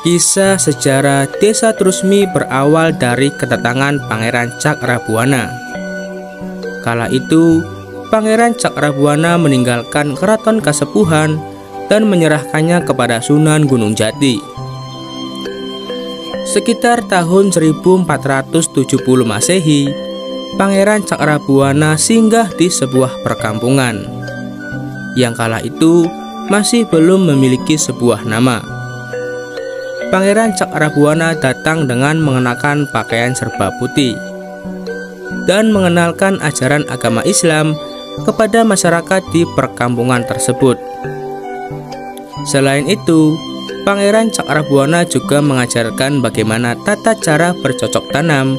Kisah sejarah Desa Trusmi berawal dari kedatangan Pangeran Cakrabuana. Kala itu, Pangeran Cakrabuana meninggalkan keraton Kasepuhan dan menyerahkannya kepada Sunan Gunung Jati. Sekitar tahun 1470 Masehi, Pangeran Cakrabuana singgah di sebuah perkampungan yang kala itu masih belum memiliki sebuah nama. Pangeran Cakrabuana datang dengan mengenakan pakaian serba putih dan mengenalkan ajaran agama Islam kepada masyarakat di perkampungan tersebut. Selain itu, Pangeran Cakrabuana juga mengajarkan bagaimana tata cara bercocok tanam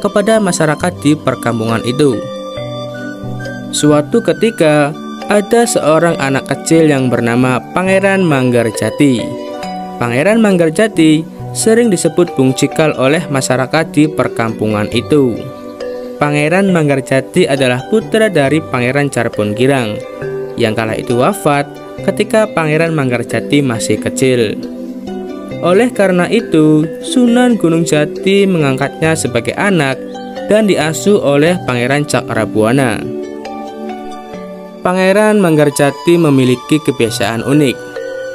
kepada masyarakat di perkampungan itu. Suatu ketika, ada seorang anak kecil yang bernama Pangeran Manggarjati. Pangeran Manggarjati sering disebut Bung Cikal oleh masyarakat di perkampungan itu. Pangeran Manggarjati adalah putra dari Pangeran Carpongirang yang kala itu wafat ketika Pangeran Manggarjati masih kecil. Oleh karena itu, Sunan Gunung Jati mengangkatnya sebagai anak dan diasuh oleh Pangeran Cakrabuana. Pangeran Manggarjati memiliki kebiasaan unik,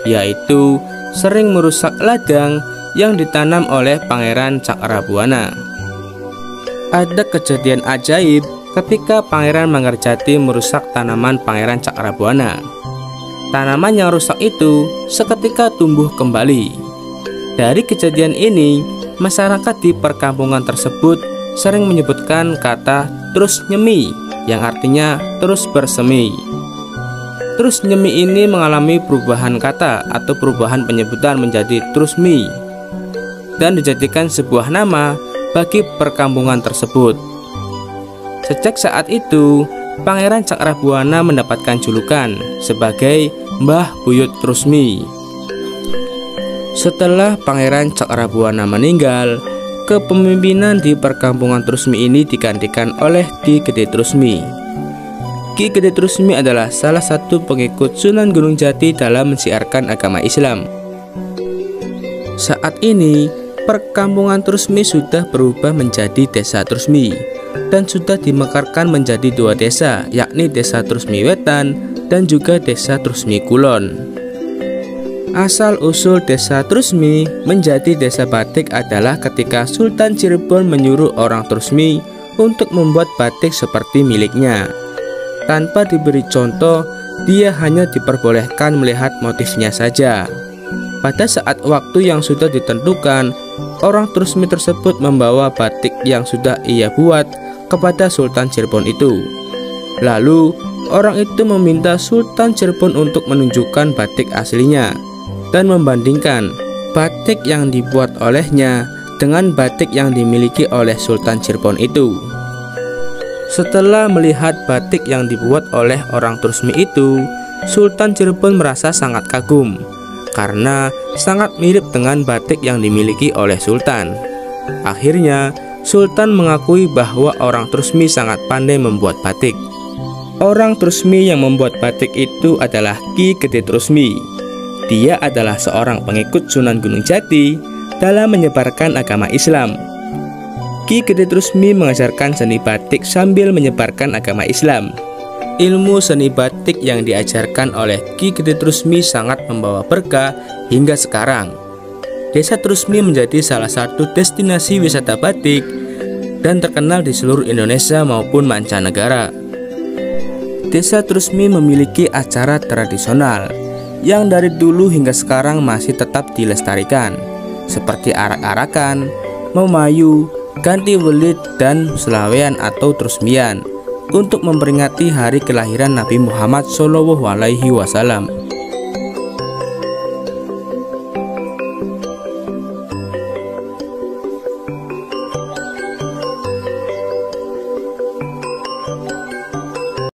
yaitu sering merusak ladang yang ditanam oleh Pangeran Cakrabuana. Ada kejadian ajaib ketika Pangeran Manggarjati merusak tanaman Pangeran Cakrabuana. Tanaman yang rusak itu seketika tumbuh kembali. Dari kejadian ini, masyarakat di perkampungan tersebut sering menyebutkan kata terus nyemi yang artinya terus bersemi. Terus nyemi ini mengalami perubahan kata atau perubahan penyebutan menjadi Trusmi dan dijadikan sebuah nama bagi perkampungan tersebut. Sejak saat itu, Pangeran Cakrabuana mendapatkan julukan sebagai Mbah Buyut Trusmi. Setelah Pangeran Cakrabuana meninggal, kepemimpinan di perkampungan Trusmi ini digantikan oleh Ki Gede Trusmi. Ki Gede Trusmi adalah salah satu pengikut Sunan Gunung Jati dalam mensiarkan agama Islam. Saat ini, perkampungan Trusmi sudah berubah menjadi Desa Trusmi dan sudah dimekarkan menjadi dua desa, yakni Desa Trusmi Wetan dan juga Desa Trusmi Kulon. Asal-usul Desa Trusmi menjadi desa batik adalah ketika Sultan Cirebon menyuruh orang Trusmi untuk membuat batik seperti miliknya. Tanpa diberi contoh, dia hanya diperbolehkan melihat motifnya saja. Pada saat waktu yang sudah ditentukan, orang Trusmi tersebut membawa batik yang sudah ia buat kepada Sultan Cirebon itu. Lalu, orang itu meminta Sultan Cirebon untuk menunjukkan batik aslinya dan membandingkan batik yang dibuat olehnya dengan batik yang dimiliki oleh Sultan Cirebon itu. Setelah melihat batik yang dibuat oleh orang Trusmi itu, Sultan Cirebon merasa sangat kagum karena sangat mirip dengan batik yang dimiliki oleh Sultan. Akhirnya, Sultan mengakui bahwa orang Trusmi sangat pandai membuat batik. Orang Trusmi yang membuat batik itu adalah Ki Gede Trusmi. Dia adalah seorang pengikut Sunan Gunung Jati dalam menyebarkan agama Islam. Ki Gede Trusmi mengajarkan seni batik sambil menyebarkan agama Islam. Ilmu seni batik yang diajarkan oleh Ki Gede Trusmi sangat membawa berkah hingga sekarang. Desa Trusmi menjadi salah satu destinasi wisata batik dan terkenal di seluruh Indonesia maupun mancanegara. Desa Trusmi memiliki acara tradisional yang dari dulu hingga sekarang masih tetap dilestarikan, seperti arak-arakan, memayu, ganti welit, dan selawean atau trusmian untuk memperingati hari kelahiran Nabi Muhammad SAW.